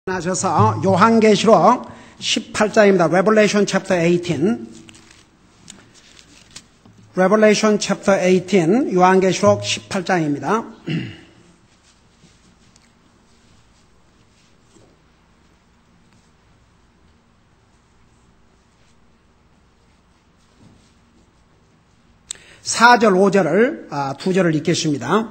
하셔서 요한계시록 18장입니다. Revelation chapter 18. Revelation chapter 18, 요한계시록 18장입니다. (4절) (5절을) 두 절을 읽겠습니다.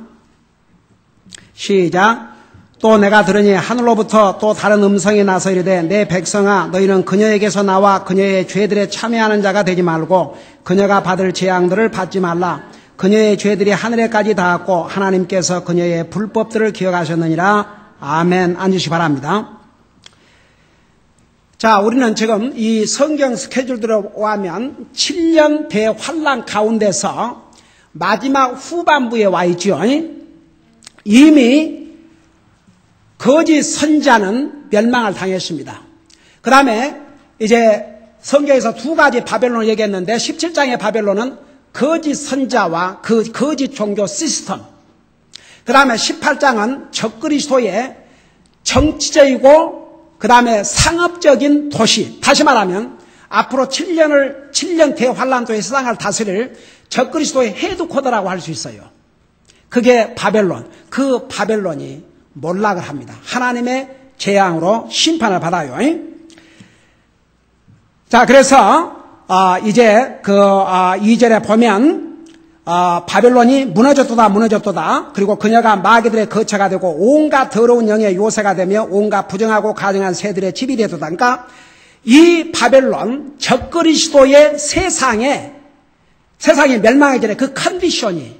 시작. 또 내가 들으니 하늘로부터 또 다른 음성이 나서 이르되 내 백성아 너희는 그녀에게서 나와 그녀의 죄들에 참여하는 자가 되지 말고 그녀가 받을 재앙들을 받지 말라. 그녀의 죄들이 하늘에까지 닿았고 하나님께서 그녀의 불법들을 기억하셨느니라. 아멘. 앉으시 바랍니다. 자, 우리는 지금 이 성경 스케줄대로 하면 7년 대환란 가운데서 마지막 후반부에 와 있죠. 이미 거짓 선자는 멸망을 당했습니다. 그 다음에 이제 성경에서 두 가지 바벨론을 얘기했는데 17장의 바벨론은 거짓 선자와 그 거짓 종교 시스템, 그 다음에 18장은 적그리스도의 정치적이고 그 다음에 상업적인 도시, 다시 말하면 앞으로 7년 대환란 동안 세상을 다스릴 적그리스도의 헤드쿼터라고 할 수 있어요. 그게 바벨론. 그 바벨론이 몰락을 합니다. 하나님의 재앙으로 심판을 받아요. 자, 그래서 이제 그 2절에 보면 바벨론이 무너졌도다. 그리고 그녀가 마귀들의 거처가 되고 온갖 더러운 영의 요새가 되며 온갖 부정하고 가증한 새들의 집이 되도다. 그러니까 이 바벨론 적그리스도의 세상이 멸망하기 전에 그 컨디션이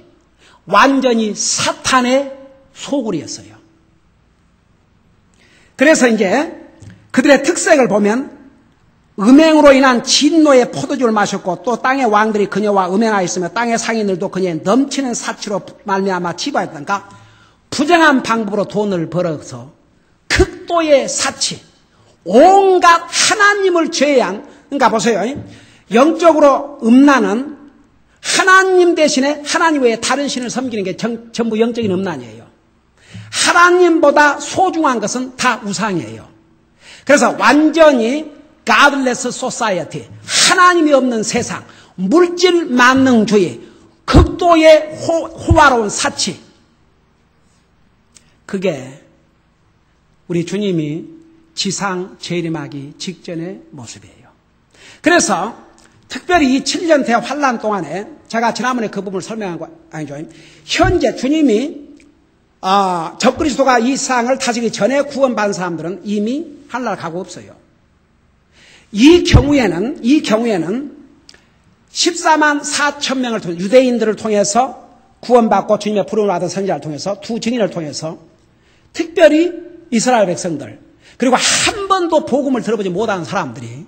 완전히 사탄의 소굴이었어요. 그래서 이제 그들의 특색을 보면 음행으로 인한 진노의 포도주를 마셨고 또 땅의 왕들이 그녀와 음행하였으며 땅의 상인들도 그녀의 넘치는 사치로 말미암아 치부하였던가 부정한 방법으로 돈을 벌어서 극도의 사치, 온갖 하나님을 제외한, 그러니까 보세요. 영적으로 음란은 하나님 대신에 하나님 외에 다른 신을 섬기는 게 전부 영적인 음란이에요. 하나님보다 소중한 것은 다 우상이에요. 그래서 완전히 godless society, 하나님이 없는 세상, 물질 만능주의, 극도의 호화로운 사치, 그게 우리 주님이 지상 재림하기 직전의 모습이에요. 그래서 특별히 이 7년 대환란 동안에 제가 지난번에 그 부분을 설명한 거 아니죠. 현재 주님이 적그리스도가 이 세상을 다스리기 전에 구원받은 사람들은 이미 하늘나라 가고 없어요. 이 경우에는 14만 4천 명을 통해 유대인들을 통해서 구원받고 주님의 부름을 받은 선지자를 통해서 두 증인을 통해서 특별히 이스라엘 백성들 그리고 한 번도 복음을 들어보지 못하는 사람들이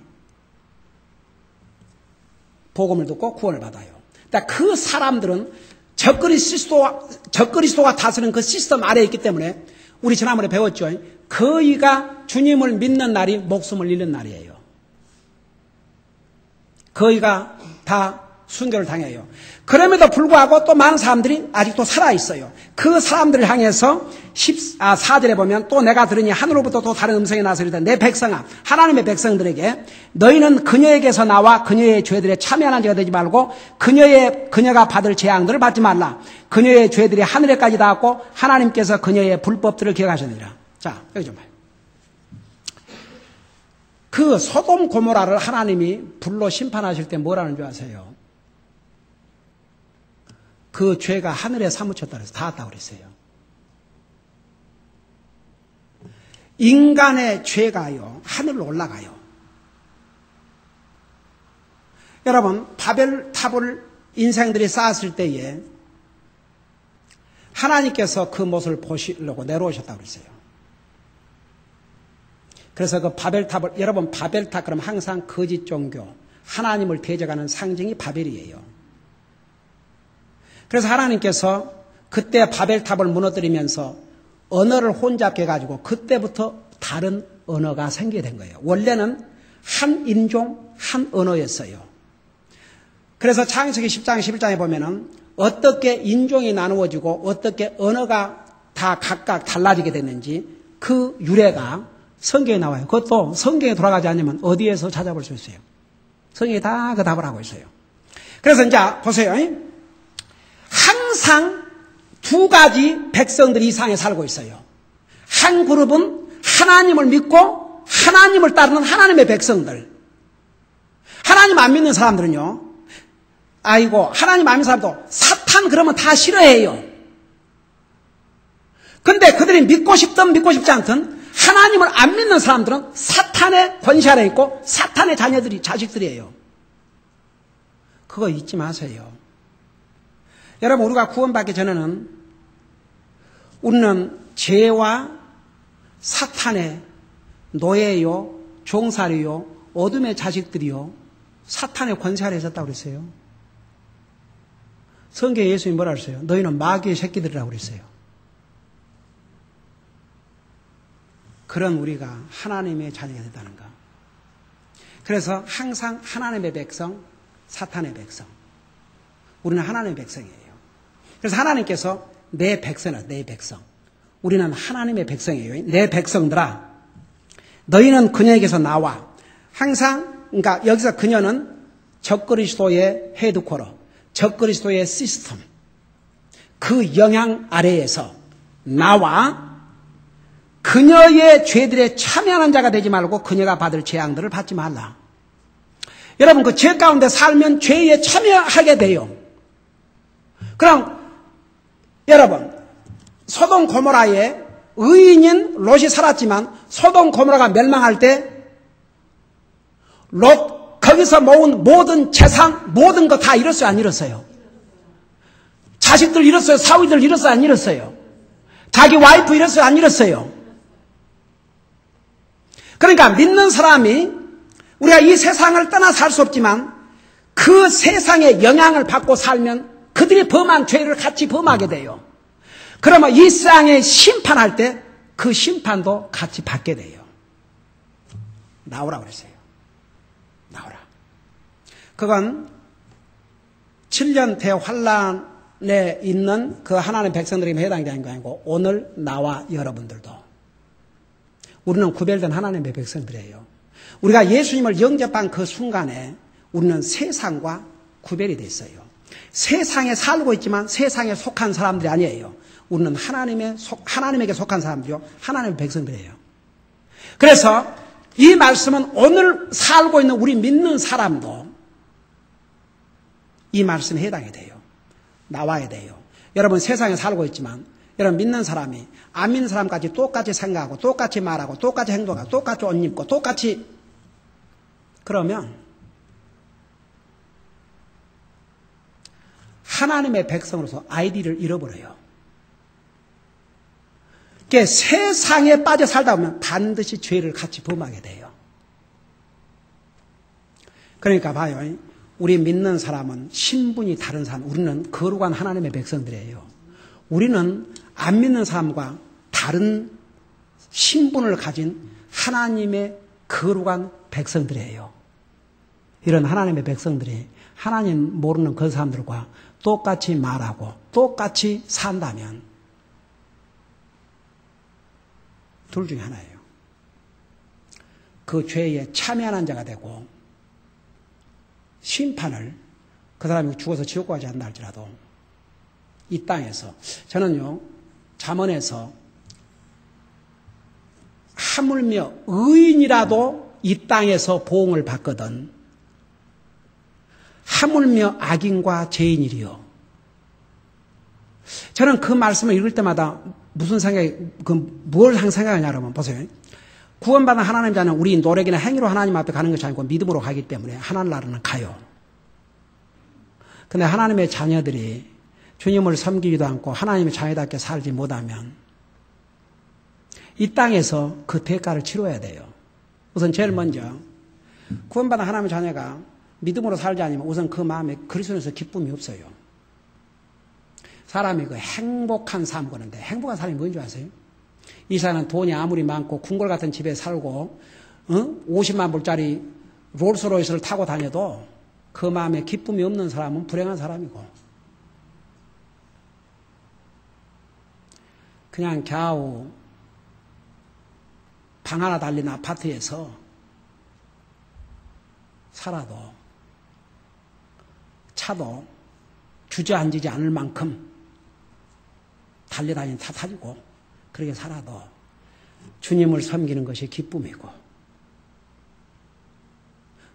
복음을 듣고 구원을 받아요. 그러니까 그 사람들은 적그리스도가 다스리는 그 시스템 아래에 있기 때문에 우리 지난번에 배웠죠. 거의가 주님을 믿는 날이 목숨을 잃는 날이에요. 거의가 다 순교를 당해요. 그럼에도 불구하고 또 많은 사람들이 아직도 살아있어요. 그 사람들을 향해서 4절에 보면 또 내가 들으니 하늘로부터 또 다른 음성이 나서 이르되 내 백성아, 하나님의 백성들에게 너희는 그녀에게서 나와 그녀의 죄들에 참여하는 자가 되지 말고 그녀가 받을 재앙들을 받지 말라. 그녀의 죄들이 하늘에까지 닿았고 하나님께서 그녀의 불법들을 기억하셨느니라. 자, 여기 좀 봐요. 그 소돔 고모라를 하나님이 불로 심판하실 때 뭐라는 줄 아세요? 그 죄가 하늘에 사무쳤다 그래서 닿았다고 그랬어요. 인간의 죄가요, 하늘로 올라가요. 여러분, 바벨탑을 인생들이 쌓았을 때에 하나님께서 그 모습을 보시려고 내려오셨다고 그랬어요. 그래서 그 바벨탑을, 여러분, 바벨탑 그러면 항상 거짓 종교, 하나님을 대적하는 상징이 바벨이에요. 그래서 하나님께서 그때 바벨탑을 무너뜨리면서 언어를 혼잡게 해가지고 그때부터 다른 언어가 생기게 된 거예요. 원래는 한 인종, 한 언어였어요. 그래서 창세기 10장, 11장에 보면은 어떻게 인종이 나누어지고 어떻게 언어가 다 각각 달라지게 됐는지 그 유래가 성경에 나와요. 그것도 성경에 돌아가지 않으면 어디에서 찾아볼 수 있어요? 성경이 다 그 답을 하고 있어요. 그래서 이제 보세요. 항상 두 가지 백성들이 이 세상에 살고 있어요. 한 그룹은 하나님을 믿고 하나님을 따르는 하나님의 백성들. 하나님 안 믿는 사람들은요. 아이고 하나님 안 믿는 사람도 사탄 그러면 다 싫어해요. 근데 그들이 믿고 싶든 믿고 싶지 않든 하나님을 안 믿는 사람들은 사탄의 권세 아래 있고 사탄의 자식들이에요. 그거 잊지 마세요. 여러분 우리가 구원받기 전에는 우리는 죄와 사탄의 노예요, 종살이요, 어둠의 자식들이요, 사탄의 권세 아래 있었다고 그랬어요. 성경에 예수님이 뭐라 그랬어요? 너희는 마귀의 새끼들이라고 그랬어요. 그런 우리가 하나님의 자녀가 됐다는 거. 그래서 항상 하나님의 백성, 사탄의 백성. 우리는 하나님의 백성이에요. 그래서 하나님께서 내 백성이라, 내 백성. 우리는 하나님의 백성이에요. 내 백성들아, 너희는 그녀에게서 나와. 항상, 그러니까 여기서 그녀는 적그리스도의 헤드쿼터, 적그리스도의 시스템, 그 영향 아래에서 나와 그녀의 죄들에 참여하는 자가 되지 말고 그녀가 받을 재앙들을 받지 말라. 여러분 그 죄 가운데 살면 죄에 참여하게 돼요. 그럼 여러분 소돔 고모라에 의인인 롯이 살았지만 소돔 고모라가 멸망할 때 롯 거기서 모은 모든 재산 모든 거 다 잃었어요 안 잃었어요? 자식들 잃었어요? 사위들 잃었어요 안 잃었어요? 자기 와이프 잃었어요 안 잃었어요? 그러니까 믿는 사람이 우리가 이 세상을 떠나 살 수 없지만 그 세상의 영향을 받고 살면 그들이 범한 죄를 같이 범하게 돼요. 그러면 이 세상에 심판할 때 그 심판도 같이 받게 돼요. 나오라 그랬어요. 나오라. 그건 7년 대환란에 있는 그 하나님의 백성들에게 해당이 되는 거 아니고 오늘 나와 여러분들도 우리는 구별된 하나님의 백성들이에요. 우리가 예수님을 영접한 그 순간에 우리는 세상과 구별이 돼 있어요. 세상에 살고 있지만 세상에 속한 사람들이 아니에요. 우리는 하나님에게 속한 사람들이요. 하나님의 백성들이에요. 그래서 이 말씀은 오늘 살고 있는 우리 믿는 사람도 이 말씀에 해당이 돼요. 나와야 돼요. 여러분 세상에 살고 있지만 여러분 믿는 사람이 안 믿는 사람까지 똑같이 생각하고 똑같이 말하고 똑같이 행동하고 똑같이 옷 입고 똑같이 그러면 하나님의 백성으로서 아이디를 잃어버려요. 그러니까 세상에 빠져 살다 보면 반드시 죄를 같이 범하게 돼요. 그러니까 봐요. 우리 믿는 사람은 신분이 다른 사람, 우리는 거룩한 하나님의 백성들이에요. 우리는 안 믿는 사람과 다른 신분을 가진 하나님의 거룩한 백성들이에요. 이런 하나님의 백성들이 하나님 모르는 그 사람들과 똑같이 말하고 똑같이 산다면 둘 중에 하나예요. 그 죄에 참여하는 자가 되고 심판을 그 사람이 죽어서 지옥 가지 않는다 할지라도 이 땅에서 저는요 잠언에서 하물며 의인이라도 이 땅에서 보응을 받거든 하물며 악인과 죄인이리요. 저는 그 말씀을 읽을 때마다 무슨 생각이 뭘 항상 생각하냐 여러분 보세요. 구원받은 하나님 자는 우리 노력이나 행위로 하나님 앞에 가는 것이 아니고 믿음으로 가기 때문에 하나님 나라는 가요. 근데 하나님의 자녀들이 주님을 섬기지도 않고 하나님의 자녀답게 살지 못하면 이 땅에서 그 대가를 치러야 돼요. 우선 제일 먼저 구원받은 하나님의 자녀가 믿음으로 살지 않으면 우선 그 마음에 그리스도에서 기쁨이 없어요. 사람이 그 행복한 삶 거는데 행복한 삶이 뭔지 아세요? 이 사람은 돈이 아무리 많고 궁궐 같은 집에 살고 50만 불짜리 롤스로이스를 타고 다녀도 그 마음에 기쁨이 없는 사람은 불행한 사람이고 그냥 겨우 방 하나 달린 아파트에서 살아도 차도 주저앉지 않을 만큼 달려다니는 차 타지고 그렇게 살아도 주님을 섬기는 것이 기쁨이고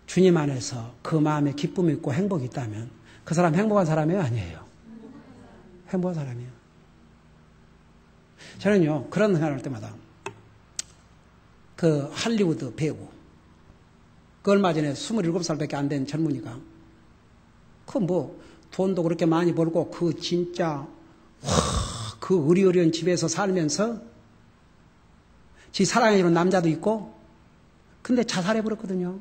주님 안에서 그 마음에 기쁨이 있고 행복이 있다면 그 사람 행복한 사람이에요? 아니에요? 행복한 사람이에요. 저는요 그런 생각을 할 때마다 그 할리우드 배우 그 얼마 전에 27살밖에 안 된 젊은이가 그 뭐 돈도 그렇게 많이 벌고 그 진짜 그 의리어리한 집에서 살면서 지 사랑해주는 남자도 있고 근데 자살해버렸거든요.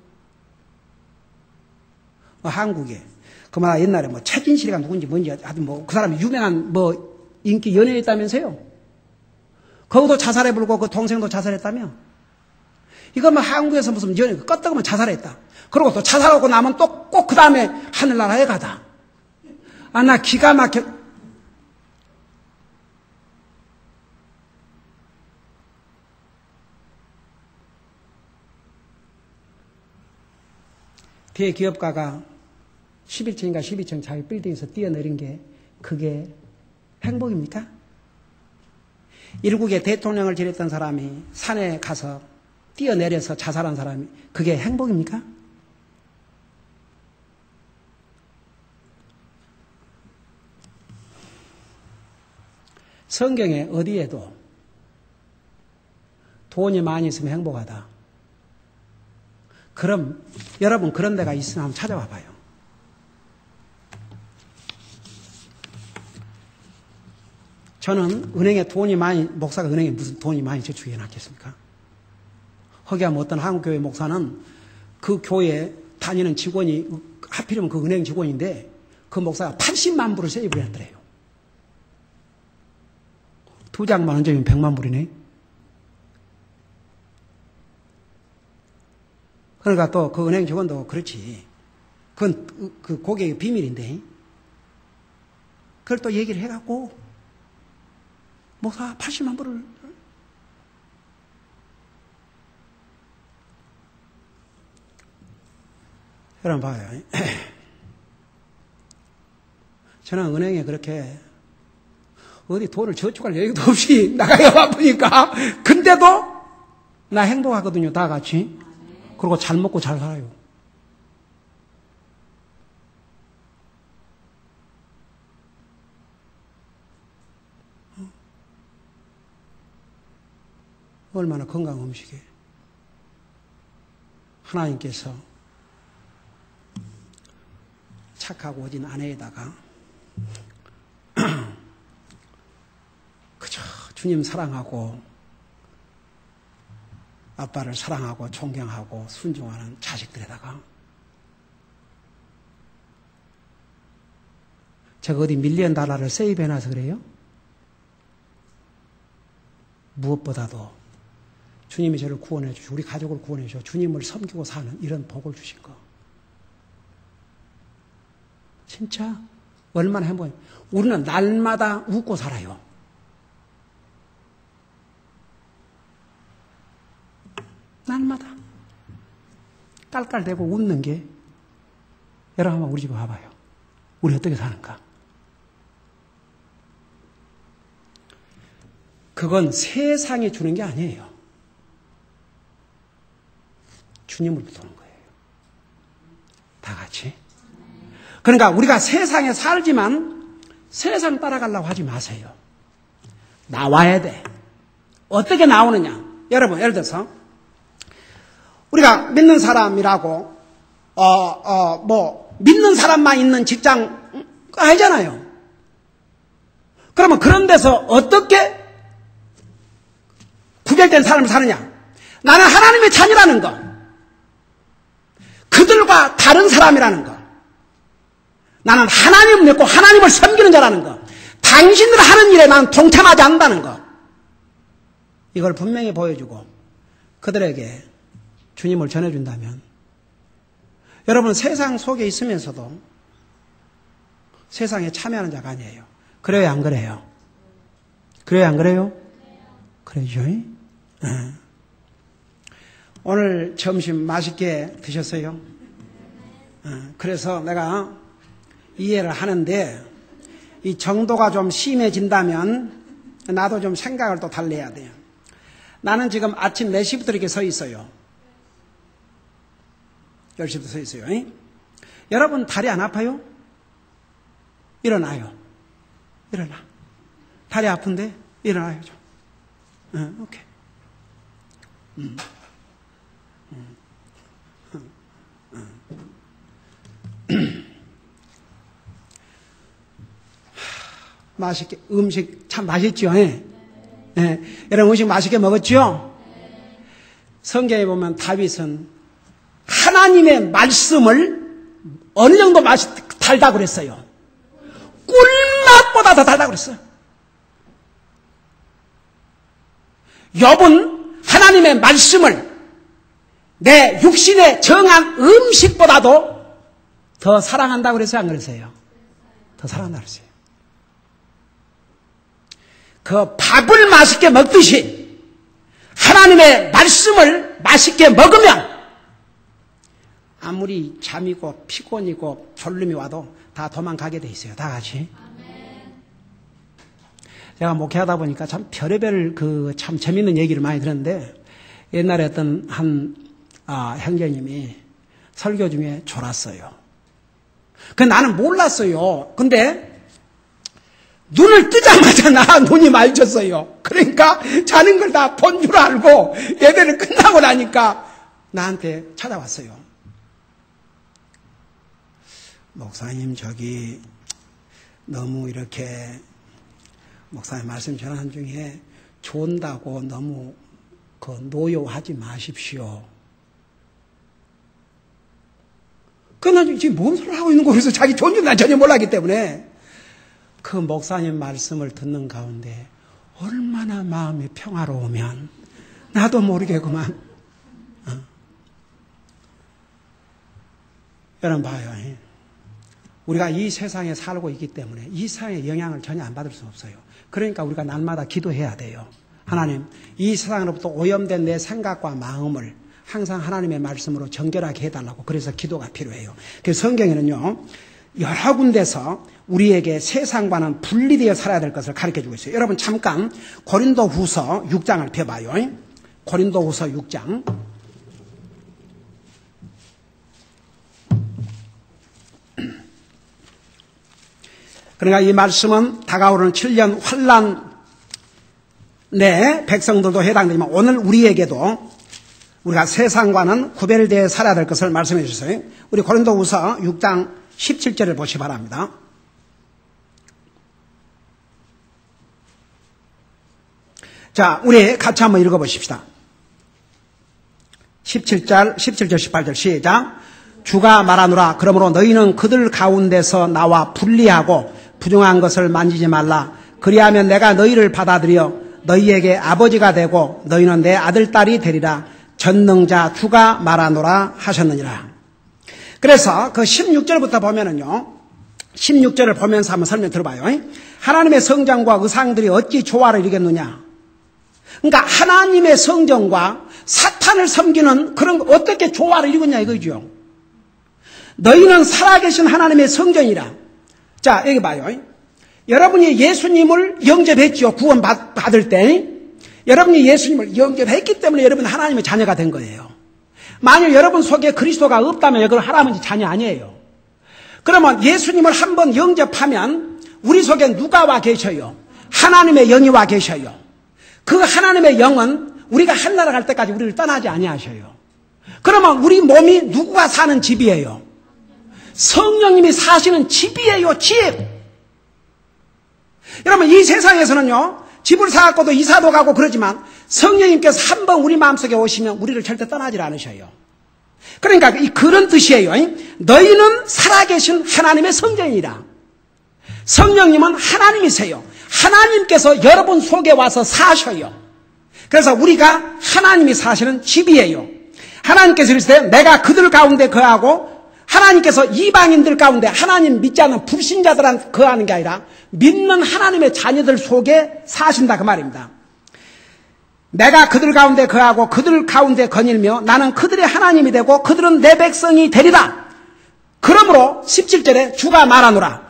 한국에 그만 옛날에 뭐 최진실이가 누군지 뭔지 하여튼 뭐 그 사람이 유명한 뭐 인기 연예인이었다면서요. 거기도 자살해버리고 그 동생도 자살했다며. 이거 뭐 한국에서 무슨 연예 껐다고만 자살했다. 그리고 또 자살하고 나면 또 꼭 그 다음에 하늘나라에 가다. 아, 나 기가 막혀. 대기업가가 11층인가 12층 자기 빌딩에서 뛰어내린 게 그게 행복입니까? 일국의 대통령을 지냈던 사람이 산에 가서 뛰어내려서 자살한 사람이 그게 행복입니까? 성경에 어디에도 돈이 많이 있으면 행복하다. 그럼 여러분 그런 데가 있으면 한번 찾아와 봐요. 저는 은행에 돈이 많이, 목사가 은행에 무슨 돈이 많이 저축해 놨겠습니까? 허기하면 어떤 한국교회 목사는 그 교회 다니는 직원이 하필이면 그 은행 직원인데 그 목사가 80만 불을 세이브를 했더래요. 2장만 얹으면 100만 불이네. 그러니까 또 그 은행 직원도 그렇지. 그건 그 고객의 비밀인데. 그걸 또 얘기를 해갖고 목사 80만 불을 여러분 봐요. 저는 은행에 그렇게 어디 돈을 저축할 여유도 없이 나가야 바쁘니까 근데도 나 행복하거든요. 다 같이. 그리고 잘 먹고 잘 살아요. 얼마나 건강한 음식이에요. 하나님께서 착하고 오진 아내에다가 그저 주님 사랑하고 아빠를 사랑하고 존경하고 순종하는 자식들에다가 제가 어디 밀리언 달러를 세이브해놔서 그래요? 무엇보다도 주님이 저를 구원해 주시고 우리 가족을 구원해 주시고 주님을 섬기고 사는 이런 복을 주신 거 진짜 얼마나 행복해요. 우리는 날마다 웃고 살아요. 날마다 깔깔대고 웃는 게 여러분 한번 우리 집에 와봐요. 우리 어떻게 사는가. 그건 세상이 주는 게 아니에요. 주님으로부터 오는 거예요. 다 같이. 그러니까 우리가 세상에 살지만 세상 따라가려고 하지 마세요. 나와야 돼. 어떻게 나오느냐. 여러분 예를 들어서 우리가 믿는 사람이라고 뭐 믿는 사람만 있는 직장 아니잖아요. 그러면 그런 데서 어떻게 구별된 삶을 사느냐. 나는 하나님의 자녀라는 거. 그들과 다른 사람이라는 거. 나는 하나님을 믿고 하나님을 섬기는 자라는 거. 당신들 하는 일에 나는 동참하지 않는다는 거. 이걸 분명히 보여주고 그들에게 주님을 전해준다면 여러분 세상 속에 있으면서도 세상에 참여하는 자가 아니에요. 그래요 안 그래요? 그래요 안 그래요? 그래요. 오늘 점심 맛있게 드셨어요? 그래서 내가 이해를 하는데 이 정도가 좀 심해진다면 나도 좀 생각을 또 달래야 돼요. 나는 지금 아침 4시부터 이렇게 서 있어요. 10시부터 서 있어요. 여러분 다리 안 아파요? 일어나요. 일어나. 다리 아픈데? 일어나요. 좀. 오케이. 맛있게, 음식 참 맛있죠? 예. 예. 여러분 음식 맛있게 먹었죠? 성경에 보면 다윗은 하나님의 말씀을 어느 정도 달다고 그랬어요. 꿀맛보다 더 달다고 그랬어요. 욥은 하나님의 말씀을 내 육신에 정한 음식보다도 더 사랑한다고 그랬어요? 안 그랬어요? 더 사랑한다고 그랬어요. 그 밥을 맛있게 먹듯이 하나님의 말씀을 맛있게 먹으면 아무리 잠이고 피곤이고 졸림이 와도 다 도망가게 돼 있어요. 다 같이. 제가 목회하다 보니까 참 별의별 참 재밌는 얘기를 많이 들었는데 옛날에 어떤 한 형제님이 설교 중에 졸았어요. 나는 몰랐어요. 근데 눈을 뜨자마자 나 눈이 맑았어요. 그러니까 자는 걸 다 본 줄 알고 예배를 끝나고 나니까 나한테 찾아왔어요. 목사님 저기 너무 이렇게 목사님 말씀 전하는 중에 존다고 너무 노여하지 마십시오. 나는 지금 뭔 소리를 하고 있는 거 그래서 자기 존재는 난 전혀 몰랐기 때문에 그 목사님 말씀을 듣는 가운데 얼마나 마음이 평화로우면 나도 모르게 그만 여러분 봐요. 우리가 이 세상에 살고 있기 때문에 이 세상의 영향을 전혀 안 받을 수 없어요. 그러니까 우리가 날마다 기도해야 돼요. 하나님, 이 세상으로부터 오염된 내 생각과 마음을 항상 하나님의 말씀으로 정결하게 해달라고. 그래서 기도가 필요해요. 그래서 성경에는요, 여러 군데서 우리에게 세상과는 분리되어 살아야 될 것을 가르쳐주고 있어요. 여러분 잠깐 고린도후서 6장을 펴봐요. 고린도후서 6장. 그러니까 이 말씀은 다가오는 7년 환난 내 백성들도 해당되지만 오늘 우리에게도 우리가 세상과는 구별되어 살아야 될 것을 말씀해 주셨어요. 우리 고린도후서 6장 17절을 보시 바랍니다. 자, 우리 같이 한번 읽어보십시다. 17절, 18절 시작. 주가 말하노라. 그러므로 너희는 그들 가운데서 나와 분리하고 부정한 것을 만지지 말라. 그리하면 내가 너희를 받아들여 너희에게 아버지가 되고 너희는 내 아들, 딸이 되리라. 전능자 주가 말하노라 하셨느니라. 그래서 그 16절부터 보면은요, 16절을 보면서 한번 설명 들어봐요. 하나님의 성전과 의상들이 어찌 조화를 이루겠느냐. 그러니까 하나님의 성전과 사탄을 섬기는 그런 어떻게 조화를 이루겠냐 이거죠. 너희는 살아계신 하나님의 성전이라. 자, 여기 봐요. 여러분이 예수님을 영접했죠. 구원 받을 때. 여러분이 예수님을 영접했기 때문에 여러분 하나님의 자녀가 된 거예요. 만약 여러분 속에 그리스도가 없다면 그건 할아버지 자녀 아니에요. 그러면 예수님을 한번 영접하면 우리 속에 누가 와 계셔요? 하나님의 영이 와 계셔요. 그 하나님의 영은 우리가 하늘나라 갈 때까지 우리를 떠나지 아니하셔요. 그러면 우리 몸이 누구가 사는 집이에요? 성령님이 사시는 집이에요. 집. 여러분 이 세상에서는요, 집을 사갖고도 이사도 가고 그러지만 성령님께서 한번 우리 마음속에 오시면 우리를 절대 떠나질 않으셔요. 그러니까 그런 뜻이에요. 너희는 살아계신 하나님의 성전이라. 성령님은 하나님이세요. 하나님께서 여러분 속에 와서 사셔요. 그래서 우리가 하나님이 사시는 집이에요. 하나님께서 이르시되 내가 그들 가운데 거하고, 하나님께서 이방인들 가운데 하나님 믿지 않는 불신자들한테 거하는 게 아니라 믿는 하나님의 자녀들 속에 사신다 그 말입니다. 내가 그들 가운데 거하고 그들 가운데 거닐며 나는 그들의 하나님이 되고 그들은 내 백성이 되리라. 그러므로 17절에 주가 말하노라.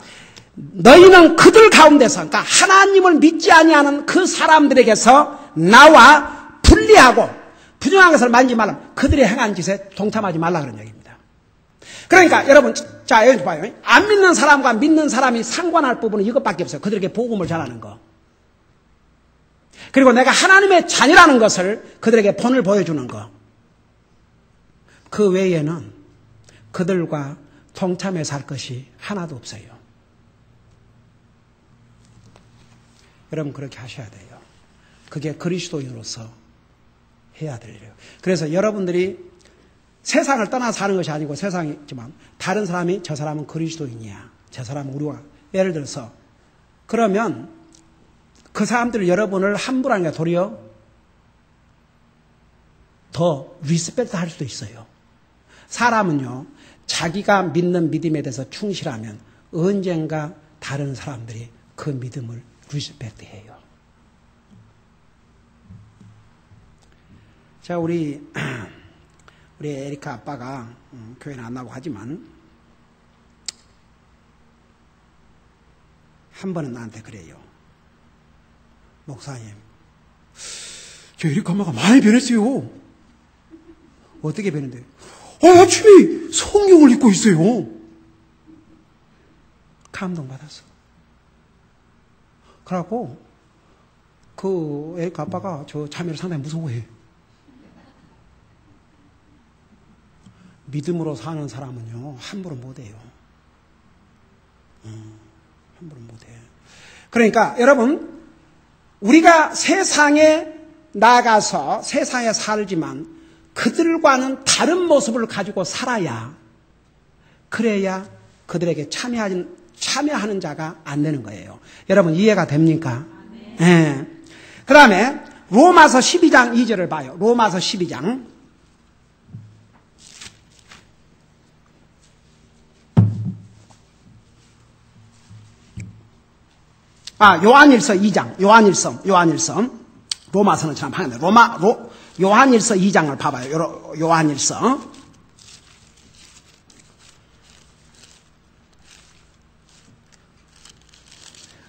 너희는 그들 가운데서, 그러니까 하나님을 믿지 아니하는 그 사람들에게서 나와 분리하고 부정한 것을 만지지 말라. 그들의 행한 짓에 동참하지 말라 그런 얘기입니다. 그러니까 여러분, 자 여기 봐요. 안 믿는 사람과 믿는 사람이 상관할 부분은 이것밖에 없어요. 그들에게 복음을 전하는 거. 그리고 내가 하나님의 자녀라는 것을 그들에게 본을 보여주는 거. 그 외에는 그들과 동참해서 할 것이 하나도 없어요. 여러분 그렇게 하셔야 돼요. 그게 그리스도인으로서 해야 될 일이에요. 그래서 여러분들이 세상을 떠나 사는 것이 아니고 세상이지만 다른 사람이 저 사람은 그리스도인이야. 저 사람은 우리와 예를 들어서 그러면 그 사람들 여러분을 함부로 하는 게 도리어 더 리스펙트 할 수도 있어요. 사람은요 자기가 믿는 믿음에 대해서 충실하면 언젠가 다른 사람들이 그 믿음을 리스펙트해요. 자 우리 에리카 아빠가 교회는 안 나고 하지만 한 번은 나한테 그래요. 목사님, 저 에리카 엄마가 많이 변했어요. 어떻게 변했는데? 아침에 성경을 읽고 있어요. 감동받았어. 그래갖고 그 에리카 아빠가 저 자매를 상당히 무서워해. 믿음으로 사는 사람은요 함부로 못해요. 함부로 못해. 그러니까 여러분 우리가 세상에 나가서 세상에 살지만 그들과는 다른 모습을 가지고 살아야 그래야 그들에게 참여하는 자가 안 되는 거예요. 여러분 이해가 됩니까? 네. 그 다음에 로마서 12장 2절을 봐요. 로마서 12장. 요한일서 2장, 요한일서. 로마서는 참 방해돼. 요한일서 2장을 봐봐요. 요한일서.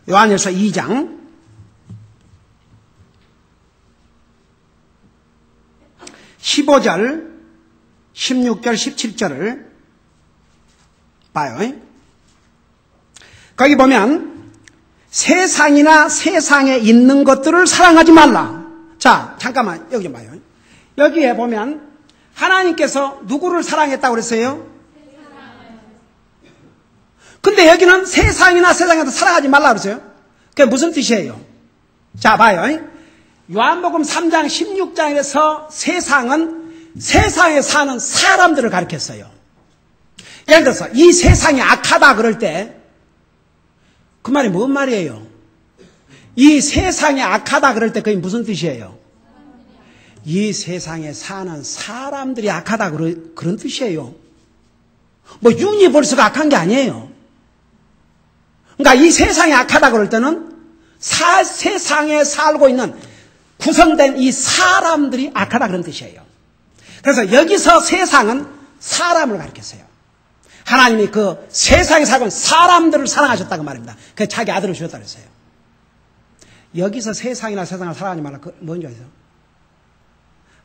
요한일서 2장. 15절, 16절, 17절을 봐요. 거기 보면 세상이나 세상에 있는 것들을 사랑하지 말라. 자, 잠깐만 여기 좀 봐요. 여기에 보면 하나님께서 누구를 사랑했다고 그랬어요? 근데 여기는 세상이나 세상에도 사랑하지 말라 그랬어요. 그게 무슨 뜻이에요? 자, 봐요. 요한복음 3장 16장에서 세상은 세상에 사는 사람들을 가리켰어요. 예를 들어서 이 세상이 악하다 그럴 때 그 말이 뭔 말이에요? 이 세상이 악하다 그럴 때 그게 무슨 뜻이에요? 이 세상에 사는 사람들이 악하다 그런 뜻이에요. 뭐 윤이 벌써가 악한 게 아니에요. 그러니까 이 세상이 악하다 그럴 때는 세상에 살고 있는 구성된 이 사람들이 악하다 그런 뜻이에요. 그래서 여기서 세상은 사람을 가리켰어요. 하나님이 그 세상에 살고 있는 사람들을 사랑하셨다고 말입니다. 그래서 자기 아들을 주셨다고 했어요. 여기서 세상이나 세상을 사랑하지 말라. 뭔지 아세요?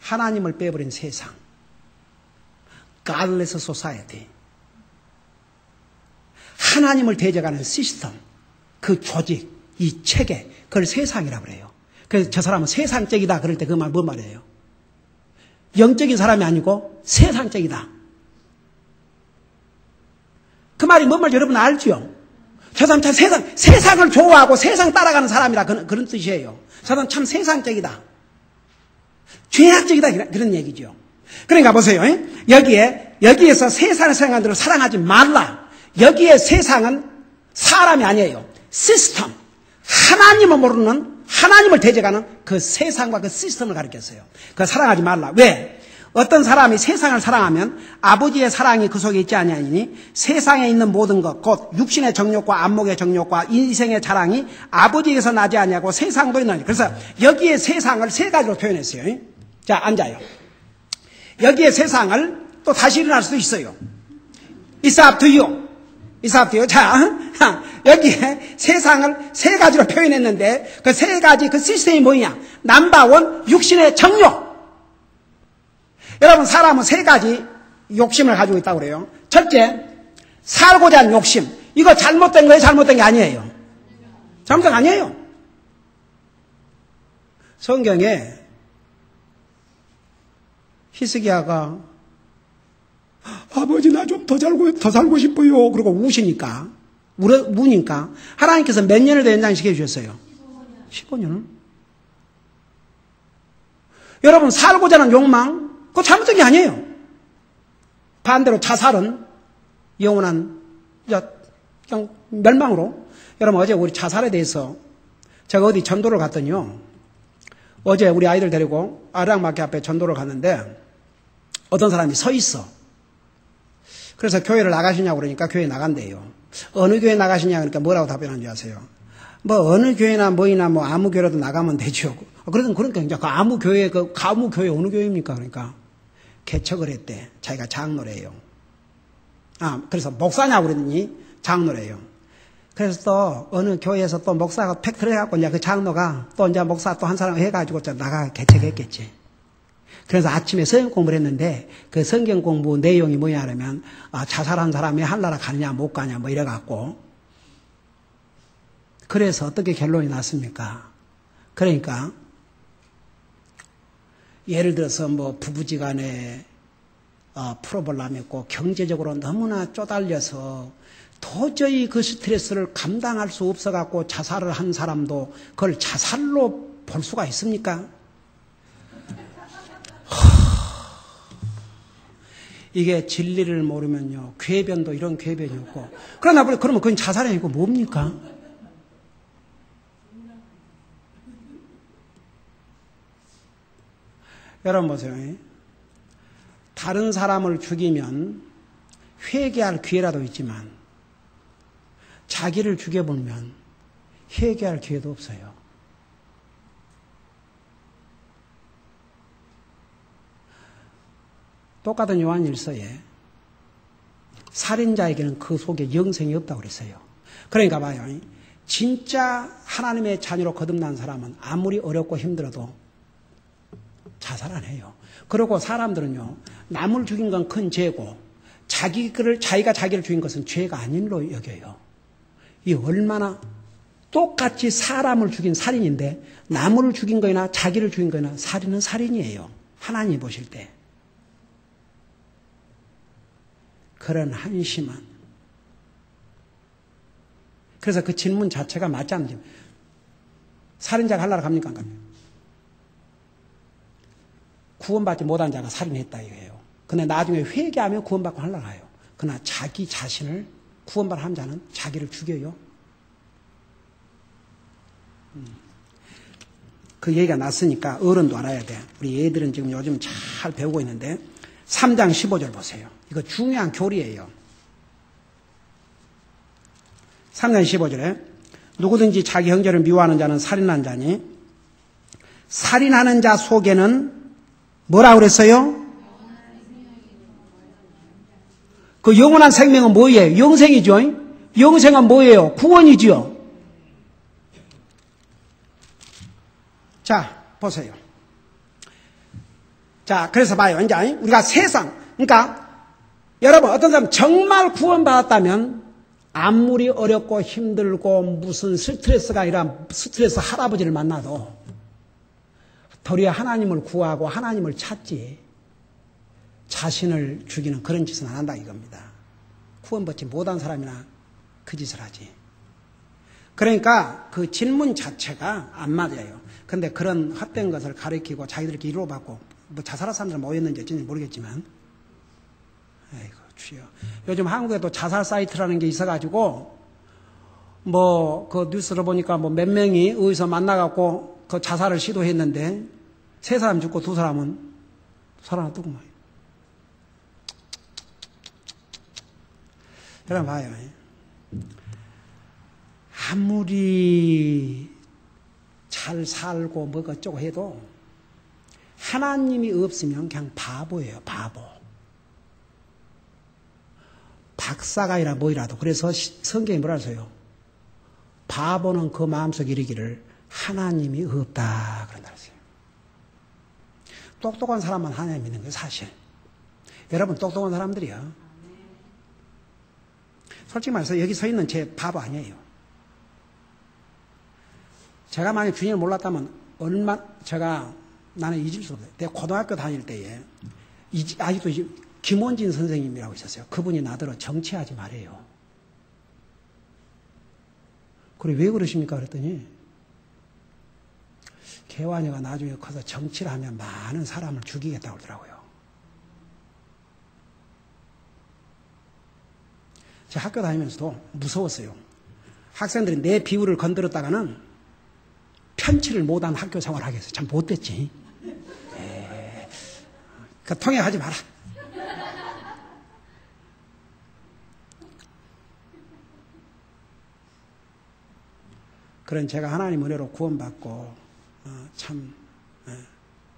하나님을 빼버린 세상. Godless society. 하나님을 대적하는 시스템, 그 조직, 이 체계, 그걸 세상이라고 그래요. 그래서 저 사람은 세상적이다 그럴 때 그 말 뭔 말이에요? 영적인 사람이 아니고 세상적이다. 그 말이 뭔 말인지 여러분 알죠? 저 사람 참 세상을 좋아하고 세상 따라가는 사람이라 그런 뜻이에요. 저 사람 참 세상적이다. 죄악적이다. 그런 얘기죠. 그러니까 보세요. 여기에서 세상의 생각들을 사랑하지 말라. 여기에 세상은 사람이 아니에요. 시스템. 하나님을 모르는, 하나님을 대적하는 그 세상과 그 시스템을 가리켰어요. 그걸 사랑하지 말라. 왜? 어떤 사람이 세상을 사랑하면 아버지의 사랑이 그 속에 있지 아니하니 세상에 있는 모든 것, 곧 육신의 정욕과 안목의 정욕과 인생의 자랑이 아버지에게서 나지 아니하고 세상도 있나니. 그래서 여기에 세상을 세 가지로 표현했어요. 자, 앉아요. 여기에 세상을 또 다시 일어날 수도 있어요. It's up to you. It's up to you. 자, 여기에 세상을 세 가지로 표현했는데 그 세 가지 그 시스템이 뭐냐? 넘버 1, 육신의 정욕. 여러분, 사람은 세 가지 욕심을 가지고 있다고 그래요. 첫째, 살고자 하는 욕심. 이거 잘못된 거예요? 잘못된 게 아니에요? 잘못된 게 아니에요. 성경에 히스기야가 아버지 나 좀 더 살고 싶어요. 그러고 우니까 하나님께서 몇 년을 더 연장시켜 주셨어요? 15년을. 여러분, 살고자 하는 욕망, 그거 잘못된 게 아니에요. 반대로 자살은 영원한 그냥 멸망으로. 여러분, 어제 우리 자살에 대해서 제가 어디 전도를 갔더니요. 어제 우리 아이들 데리고 아랑마켓 앞에 전도를 갔는데 어떤 사람이 서 있어. 그래서 교회를 나가시냐고 그러니까 교회 나간대요. 어느 교회 나가시냐 그러니까 뭐라고 답변한 줄 아세요? 뭐 어느 교회나 뭐이나 뭐 아무 교회라도 나가면 되죠. 그러니까 이제 그 아무 교회 어느 교회입니까? 그러니까 개척을 했대. 자기가 장로래요. 그래서 목사냐고 그러더니 장로래요. 그래서 또 어느 교회에서 또 목사가 팩 들어가고 이제 그 장로가 또 이제 목사 또 한 사람 해가지고 나가 개척했겠지. 그래서 아침에 성경 공부를 했는데 그 성경 공부 내용이 뭐냐면 자살한 사람이 하늘나라 가느냐 못 가냐 뭐 이래갖고 그래서 어떻게 결론이 났습니까? 그러니까 예를 들어서 뭐 부부지간에 풀어보려면 했고 경제적으로 너무나 쪼달려서 도저히 그 스트레스를 감당할 수 없어갖고 자살을 한 사람도 그걸 자살로 볼 수가 있습니까? 이게 진리를 모르면요, 궤변도 이런 궤변이 없고. 그러면 그건 자살이 아니고 뭡니까? 여러분 보세요. 다른 사람을 죽이면 회개할 기회라도 있지만 자기를 죽여보면 회개할 기회도 없어요. 똑같은 요한일서에 살인자에게는 그 속에 영생이 없다고 그랬어요. 그러니까 봐요. 진짜 하나님의 자녀로 거듭난 사람은 아무리 어렵고 힘들어도 자살 안 해요. 그리고 사람들은요, 남을 죽인 건 큰 죄고 자기가 자기를 죽인 것은 죄가 아닌로 여겨요. 이 얼마나 똑같이 사람을 죽인 살인인데 남을 죽인 거나 자기를 죽인 거나 살인은 살인이에요. 하나님이 보실 때. 그런 한심한. 그래서 그 질문 자체가 맞지 않는. 살인자가 하려고 갑니까? 안 갑니까? 구원받지 못한 자가 살인했다 이거예요. 근데 나중에 회개하면 구원받고 하려고 해요. 그러나 자기 자신을 구원받은 자는 자기를 죽여요. 그 얘기가 났으니까 어른도 알아야 돼. 우리 애들은 지금 요즘 잘 배우고 있는데 3장 15절 보세요. 이거 중요한 교리예요. 3장 15절에 누구든지 자기 형제를 미워하는 자는 살인한 자니 살인하는 자 속에는 뭐라고 그랬어요? 그 영원한 생명은 뭐예요? 영생이죠. 영생은 뭐예요? 구원이죠. 자, 보세요. 자, 그래서 봐요. 이제 우리가 그러니까 여러분, 어떤 사람 정말 구원받았다면 아무리 어렵고 힘들고 무슨 스트레스가 아니라 스트레스 할아버지를 만나도 도리어 하나님을 구하고 하나님을 찾지 자신을 죽이는 그런 짓은 안 한다 이겁니다. 구원받지 못한 사람이나 그 짓을 하지. 그러니까 그 질문 자체가 안 맞아요. 근데 그런 헛된 것을 가리키고 자기들끼리 위로받고 뭐 자살한 사람들 모였는지 어쩐지 모르겠지만 아이고 주여. 요즘 한국에도 자살 사이트라는 게 있어가지고 뭐 그 뉴스를 보니까 뭐 몇 명이 어디서 만나갖고 그 자살을 시도했는데 3사람 죽고 2사람은 살아났더구만. 여러분 봐요. 아무리 잘 살고 뭐가 어쩌고 해도 하나님이 없으면 그냥 바보예요. 바보. 박사가 아니라 뭐이라도. 그래서 성경이 뭐라 하세요? 바보는 그 마음속에 이르기를 하나님이 없다 그런다 그랬어요. 똑똑한 사람만 하나님 믿는 게 사실. 여러분 똑똑한 사람들이요. 솔직히 말해서 여기 서 있는 제 바보 아니에요. 제가 만약 주님을 몰랐다면 나는 잊을 수 없어요. 내가 고등학교 다닐 때에 아직도 김원진 선생님이라고 있었어요. 그분이 나더러 정치하지 말아요. 그래 왜 그러십니까? 그랬더니 개완이가 나중에 커서 정치를 하면 많은 사람을 죽이겠다고 그러더라고요. 제가 학교 다니면서도 무서웠어요. 학생들이 내 비율을 건드렸다가는 편치를 못한 학교 생활을 하겠어요. 참 못됐지. 그 통역하지 마라. 그런 제가 하나님 은혜로 구원받고 참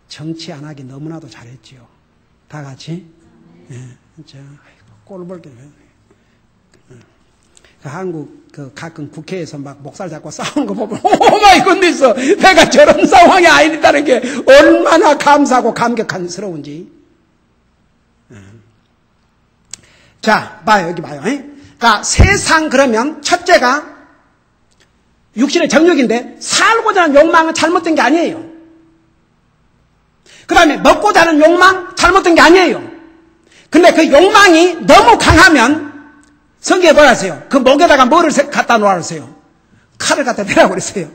정치 안 하기 너무나도 잘했지요. 다 같이. 진짜 꼴볼 게. 한국 가끔 국회에서 막 목살 잡고 싸우는 거 보면 오마이 굿니스 내가 저런 상황이 아니다는 게 얼마나 감사하고 감격스러운지. 자, 봐요. 여기 봐요. 그러니까 세상 그러면 첫째가 육신의 정욕인데 살고자 하는 욕망은 잘못된 게 아니에요. 그 다음에 먹고자 하는 욕망 잘못된 게 아니에요. 근데 그 욕망이 너무 강하면 성경에 뭐라 하세요? 그 목에다가 뭐를 갖다 놓으라 그러세요? 칼을 갖다 대라고 그랬어요.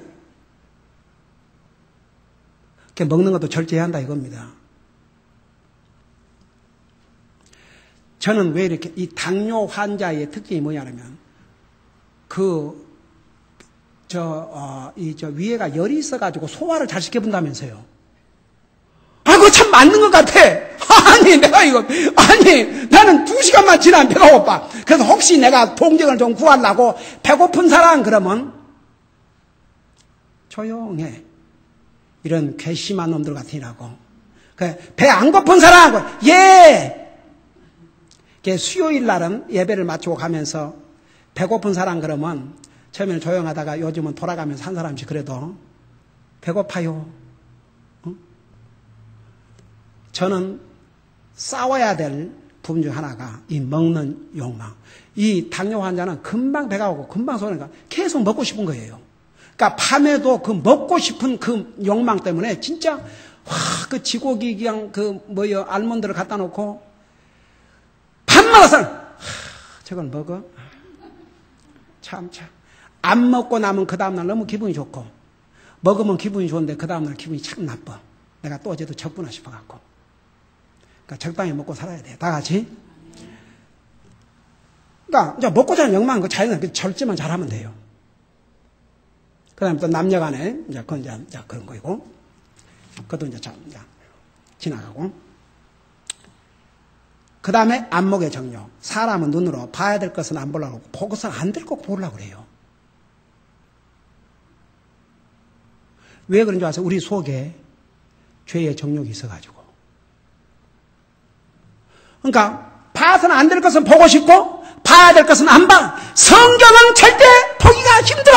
먹는 것도 절제해야 한다 이겁니다. 저는 왜 이렇게 이 당뇨 환자의 특징이 뭐냐면 위에가 열이 있어가지고 소화를 잘 시켜본다면서요. 그거 참 맞는 것 같아. 나는 2시간만 지나면 배가 고파. 그래서 혹시 내가 동정을 좀 구하려고 배고픈 사람 그러면 조용해. 이런 괘씸한 놈들 같으라고. 배 안 고픈 사람하고 수요일 날은 예배를 마치고 가면서 배고픈 사람 그러면 처음에는 조용하다가 요즘은 돌아가면서 한 사람씩 그래도 배고파요. 저는 싸워야 될 부분 중 하나가 이 먹는 욕망. 이 당뇨 환자는 금방 배가 고고 금방 소리가 계속 먹고 싶은 거예요. 그러니까 밤에도 그 먹고 싶은 그 욕망 때문에 진짜 그 지고기 그냥 알몬드를 갖다 놓고 밤마다 저걸 먹어? 참. 안 먹고 나면 그 다음날 너무 기분이 좋고 먹으면 기분이 좋은데 그 다음날 기분이 참 나빠. 내가 또 어제도 졌구나 싶어갖고. 그러니까 적당히 먹고 살아야 돼. 다 같이. 그러니까 이제 먹고 자는 욕망은 그 자연스럽게 절제만 잘하면 돼요. 그 다음에 또 남녀간에 그건 이제 그런 거이고 그것도 이제 지나가고. 그 다음에 안목의 정욕. 사람은 눈으로 봐야 될 것은 안 보려고 하고 보고서는 안 될 거 보려고 그래요. 왜 그런지 아세요? 우리 속에 죄의 정욕이 있어가지고. 그러니까 봐서는 안 될 것은 보고 싶고 봐야 될 것은 안 봐. 성경은 절대 보기가 힘들어.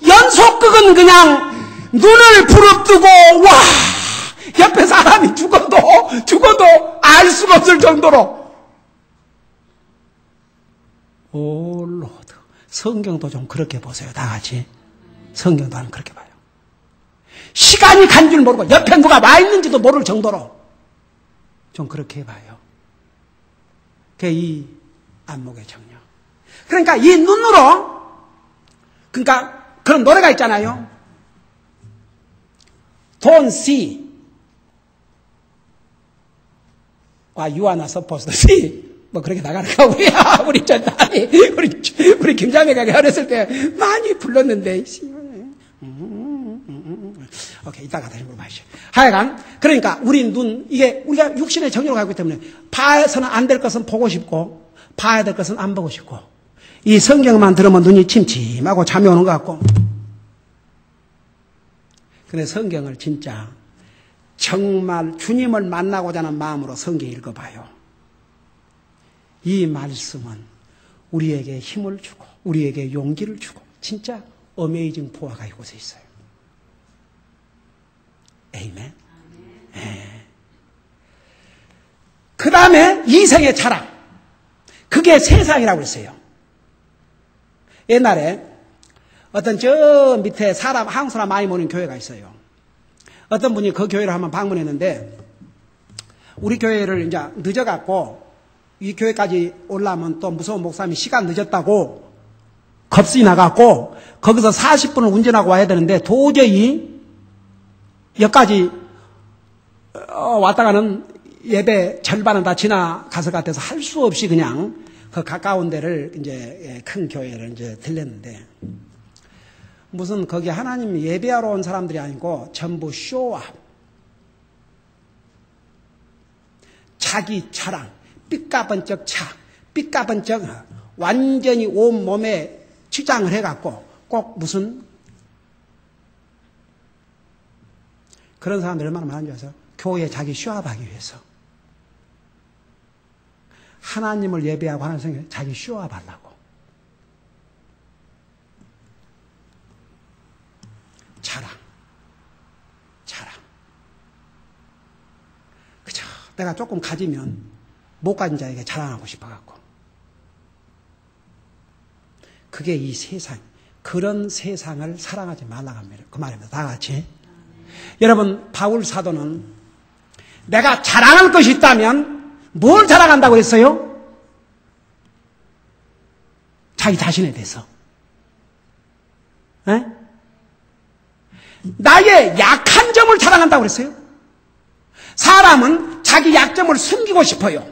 연속극은 그냥 눈을 부릅뜨고 옆에 사람이 죽어도 알 수가 없을 정도로. 오 로드. 성경도 좀 그렇게 보세요. 다 같이. 성경도 한 그렇게 봐요. 시간이 간 줄 모르고 옆에 누가 와 있는지도 모를 정도로 좀 그렇게 봐요. 그게 이 안목의 정욕. 그러니까 이 눈으로 그러니까 그런 노래가 있잖아요. Don't see what you are not supposed to see. 뭐 그렇게 나가는 거야. 우리 김자매가 어렸을 때 많이 불렀는데. 오케이, 이따가 다시 물어봐야죠. 하여간, 그러니까, 우리가 육신의 정욕을 가지고 있기 때문에, 봐서는 안 될 것은 보고 싶고, 봐야 될 것은 안 보고 싶고, 이 성경만 들으면 눈이 침침하고 잠이 오는 것 같고. 근데 성경을 진짜 정말 주님을 만나고자 하는 마음으로 성경 읽어봐요. 이 말씀은 우리에게 힘을 주고 우리에게 용기를 주고 진짜 어메이징 포화가 이곳에 있어요. 에이멘. 그 다음에 이생의 자랑. 그게 세상이라고 했어요. 옛날에 어떤 저 밑에 한국 사람 많이 모이는 교회가 있어요. 어떤 분이 그 교회를 한번 방문했는데 우리 교회를 이제 늦어갖고 이 교회까지 올라오면 또 무서운 목사님이 시간 늦었다고 겁이 나갖고 거기서 40분을 운전하고 와야 되는데 도저히 여기까지 왔다가는 예배 절반은 다 지나가서 같아서 할 수 없이 그냥 그 가까운 데를 이제 큰 교회를 이제 들렸는데 무슨 거기 하나님 예배하러 온 사람들이 아니고 전부 쇼업, 자기 자랑, 삐까번쩍 차, 삐까번쩍 완전히 온 몸에 치장을 해갖고 꼭 무슨 그런 사람들 얼마나 많은 줄 아세요? 교회에 자기 쇼업하기 위해서. 하나님을 예배하고 하는 생각에 자기 쇼업하려고. 자랑. 그죠? 내가 조금 가지면 못 가진 자에게 자랑하고 싶어갖고. 그게 이 세상, 그런 세상을 사랑하지 말라고 합니다. 그 말입니다. 다 같이. 여러분, 바울 사도는 내가 자랑할 것이 있다면 뭘 자랑한다고 했어요? 자기 자신에 대해서. 에? 나의 약한 점을 자랑한다고 그랬어요. 사람은 자기 약점을 숨기고 싶어요.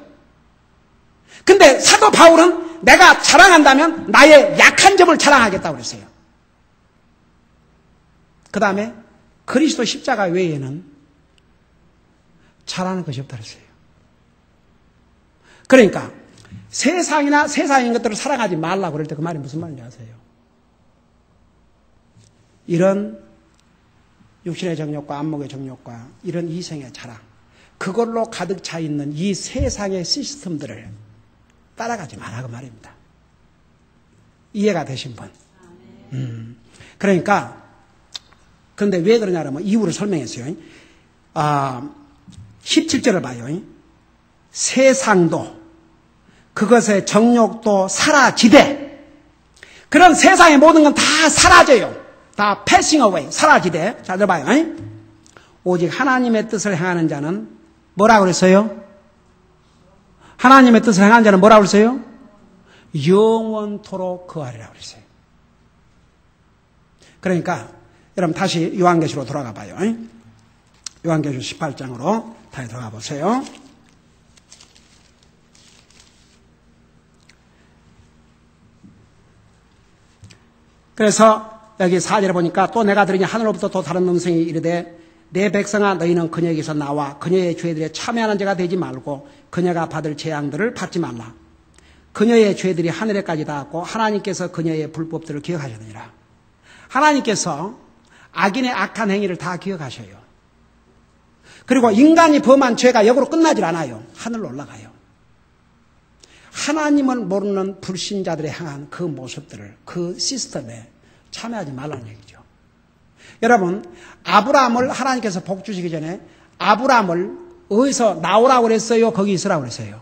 근데 사도 바울은 내가 자랑한다면 나의 약한 점을 자랑하겠다고 그랬어요. 그 다음에 그리스도 십자가 외에는 자랑하는 것이 없다고 그랬어요. 그러니까 세상이나 세상인 것들을 사랑하지 말라고 그럴 때 그 말이 무슨 말인지 아세요? 이런 육신의 정욕과 안목의 정욕과 이런 이생의 자랑, 그걸로 가득 차 있는 이 세상의 시스템들을 따라가지 마라 그 말입니다. 이해가 되신 분? 그러니까 그런데 왜 그러냐면 이유를 설명했어요. 17절을 봐요. 세상도 그것의 정욕도 사라지되, 그런 세상의 모든 건 다 사라져요. 다 passing away, 사라지되. 자, 들어봐요. 오직 하나님의 뜻을 행하는 자는 뭐라고 그랬어요? 하나님의 뜻을 행하는 자는 뭐라고 그랬어요? 영원토록 거하리라고 그랬어요. 그러니까 여러분 다시 요한계시로 돌아가 봐요. 요한계시 18장으로 다시 돌아가 보세요. 그래서 여기 4절에 보니까 또 내가 들으니 하늘로부터 또 다른 음성이 이르되 내 백성아 너희는 그녀에게서 나와 그녀의 죄들에 참여하는 자가 되지 말고 그녀가 받을 재앙들을 받지 말라. 그녀의 죄들이 하늘에까지 닿았고 하나님께서 그녀의 불법들을 기억하셨느니라. 하나님께서 악인의 악한 행위를 다 기억하셔요. 그리고 인간이 범한 죄가 역으로 끝나질 않아요. 하늘로 올라가요. 하나님을 모르는 불신자들의 향한 그 모습들을, 그 시스템에 참여하지 말라는 얘기죠. 여러분, 아브라함을 하나님께서 복 주시기 전에 아브라함을 어디서 나오라고 그랬어요? 거기 있으라고 그랬어요?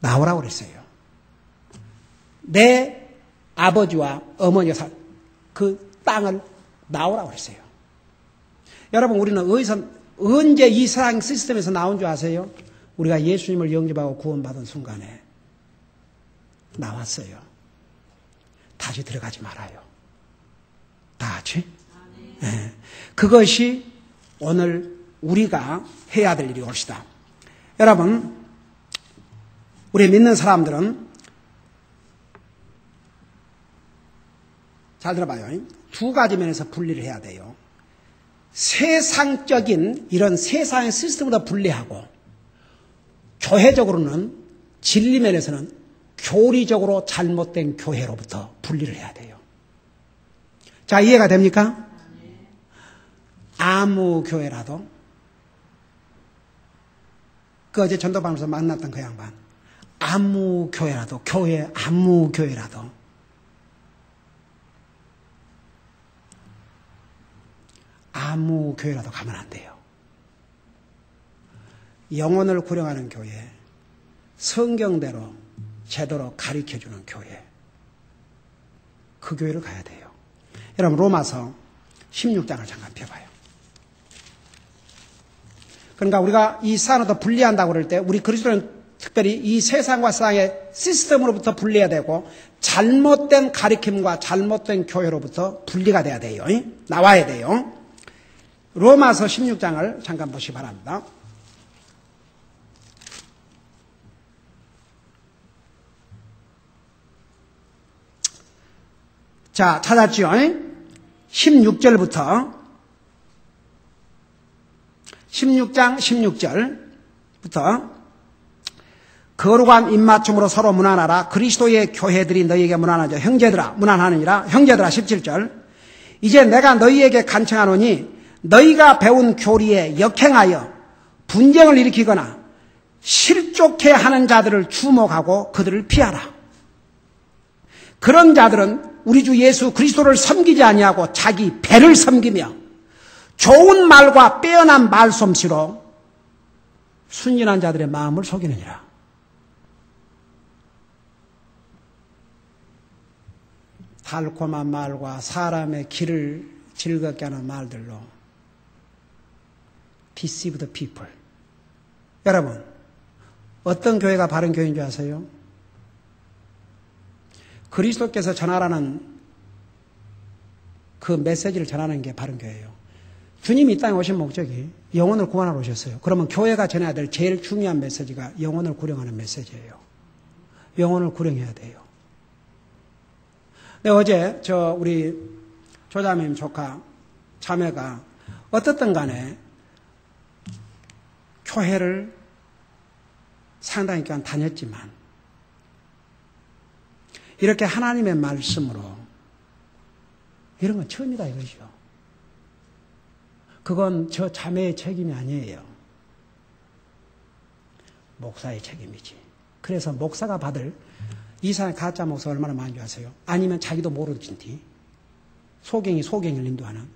나오라고 그랬어요. 내 아버지와 어머니가 그 땅을 나오라고 그랬어요. 여러분, 우리는 어디서, 언제 이 세상 시스템에서 나온 줄 아세요? 우리가 예수님을 영접하고 구원받은 순간에 나왔어요. 다시 들어가지 말아요. 다 같이? 네. 그것이 오늘 우리가 해야 될 일이 옳시다. 여러분, 우리 믿는 사람들은 잘 들어봐요. 두 가지 면에서 분리를 해야 돼요. 세상적인 이런 세상의 시스템보다 분리하고, 교회적으로는 진리 면에서는 교리적으로 잘못된 교회로부터 분리를 해야 돼요. 자, 이해가 됩니까? 아무 교회라도, 그 어제 전도방에서 만났던 그 양반, 아무 교회라도 가면 안 돼요. 영혼을 구령하는 교회, 성경대로 제대로 가르쳐주는 교회, 그 교회를 가야 돼요. 여러분, 로마서 16장을 잠깐 펴봐요. 그러니까 우리가 이 세상으로부터 분리한다고 그럴 때 우리 그리스도는 특별히 이 세상과 세상의 시스템으로부터 분리해야 되고 잘못된 가르침과 잘못된 교회로부터 분리가 돼야 돼요. 나와야 돼요. 로마서 16장을 잠깐 보시기 바랍니다. 자, 찾았죠? 16절부터 16장 16절부터 거룩한 입맞춤으로 서로 문안하라. 그리스도의 교회들이 너희에게 문안하죠. 형제들아 문안하느니라. 형제들아 17절 이제 내가 너희에게 간청하노니 너희가 배운 교리에 역행하여 분쟁을 일으키거나 실족해 하는 자들을 주목하고 그들을 피하라. 그런 자들은 우리 주 예수 그리스도를 섬기지 아니하고 자기 배를 섬기며 좋은 말과 빼어난 말솜씨로 순진한 자들의 마음을 속이느니라. 달콤한 말과 사람의 길을 즐겁게 하는 말들로 deceive the people. 여러분, 어떤 교회가 바른 교회인 줄 아세요? 그리스도께서 전하라는 그 메시지를 전하는 게 바른 교회예요. 주님이 이 땅에 오신 목적이 영혼을 구원하러 오셨어요. 그러면 교회가 전해야 될 제일 중요한 메시지가 영혼을 구령하는 메시지예요. 영혼을 구령해야 돼요. 근데 어제 우리 조자매님 조카 자매가 어떻든 간에 교회를 상당히 기간 다녔지만 이렇게 하나님의 말씀으로 이런 건 처음이다 이거죠. 그건 저 자매의 책임이 아니에요. 목사의 책임이지. 그래서 목사가 받을 이상의 가짜 목사 얼마나 많은 줄 아세요? 아니면 자기도 모르는 뒤 소경을 인도하는.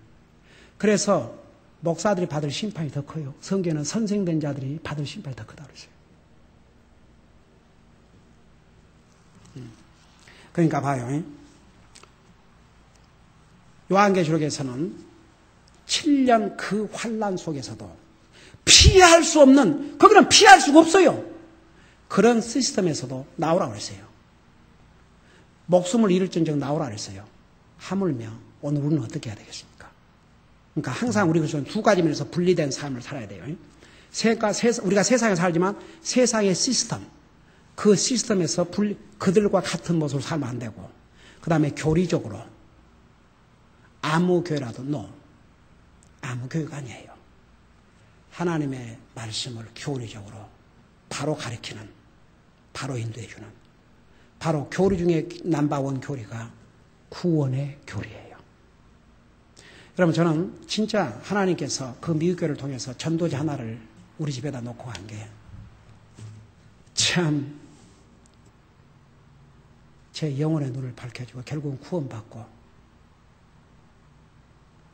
그래서 목사들이 받을 심판이 더 커요. 성경에는 선생된 자들이 받을 심판이 더 크다고 그랬어요. 그러니까 봐요. 요한계시록에서는 7년 그 환난 속에서도 피할 수 없는, 거기는 피할 수가 없어요. 그런 시스템에서도 나오라고 그랬어요. 목숨을 잃을정정 나오라고 그랬어요. 하물며 오늘 우리는 어떻게 해야 되겠습니까? 그러니까 항상 우리 그래서 두 가지 면에서 분리된 삶을 살아야 돼요. 우리가 세상에 살지만 세상의 시스템, 그 시스템에서 그들과 같은 모습을 살면 안 되고, 그 다음에 교리적으로 아무 교회라도 아무 교회가 아니에요. 하나님의 말씀을 교리적으로 바로 가르치는, 바로 인도해주는, 바로 교리 중에 넘버원 교리가 구원의 교리예요. 여러분, 저는 진짜 하나님께서 그 미국교회를 통해서 전도지 하나를 우리 집에다 놓고 간 게 참 제 영혼의 눈을 밝혀주고 결국은 구원받고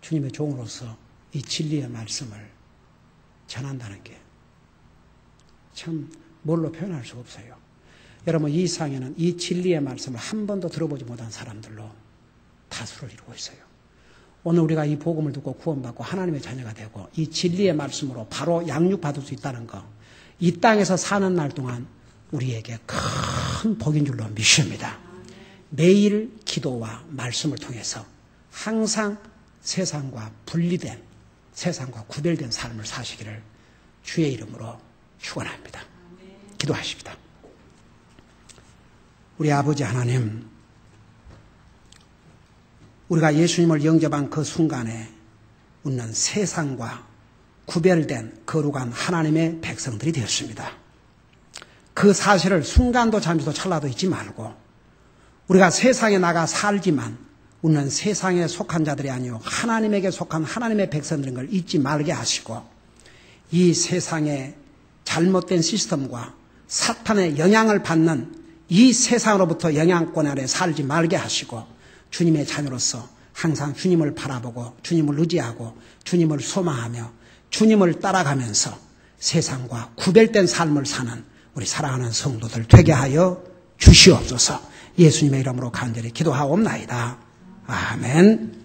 주님의 종으로서 이 진리의 말씀을 전한다는 게 참 뭘로 표현할 수가 없어요. 여러분, 이 세상에는 이 진리의 말씀을 한 번도 들어보지 못한 사람들로 다수를 이루고 있어요. 오늘 우리가 이 복음을 듣고 구원받고 하나님의 자녀가 되고 이 진리의 말씀으로 바로 양육받을 수 있다는 거, 이 땅에서 사는 날 동안 우리에게 큰 복인 줄로 믿습니다. 매일 기도와 말씀을 통해서 항상 세상과 분리된, 세상과 구별된 삶을 사시기를 주의 이름으로 축원합니다. 기도하십니다. 우리 아버지 하나님, 우리가 예수님을 영접한 그 순간에 우리는 세상과 구별된 거룩한 하나님의 백성들이 되었습니다. 그 사실을 순간도 잠시도 찰나도 잊지 말고 우리가 세상에 나가 살지만 우리는 세상에 속한 자들이 아니요 하나님에게 속한 하나님의 백성들인 걸 잊지 말게 하시고 이 세상의 잘못된 시스템과 사탄의 영향을 받는 이 세상으로부터 영향권 아래 살지 말게 하시고 주님의 자녀로서 항상 주님을 바라보고 주님을 의지하고 주님을 소망하며 주님을 따라가면서 세상과 구별된 삶을 사는 우리 사랑하는 성도들 되게 하여 주시옵소서. 예수님의 이름으로 간절히 기도하옵나이다. 아멘.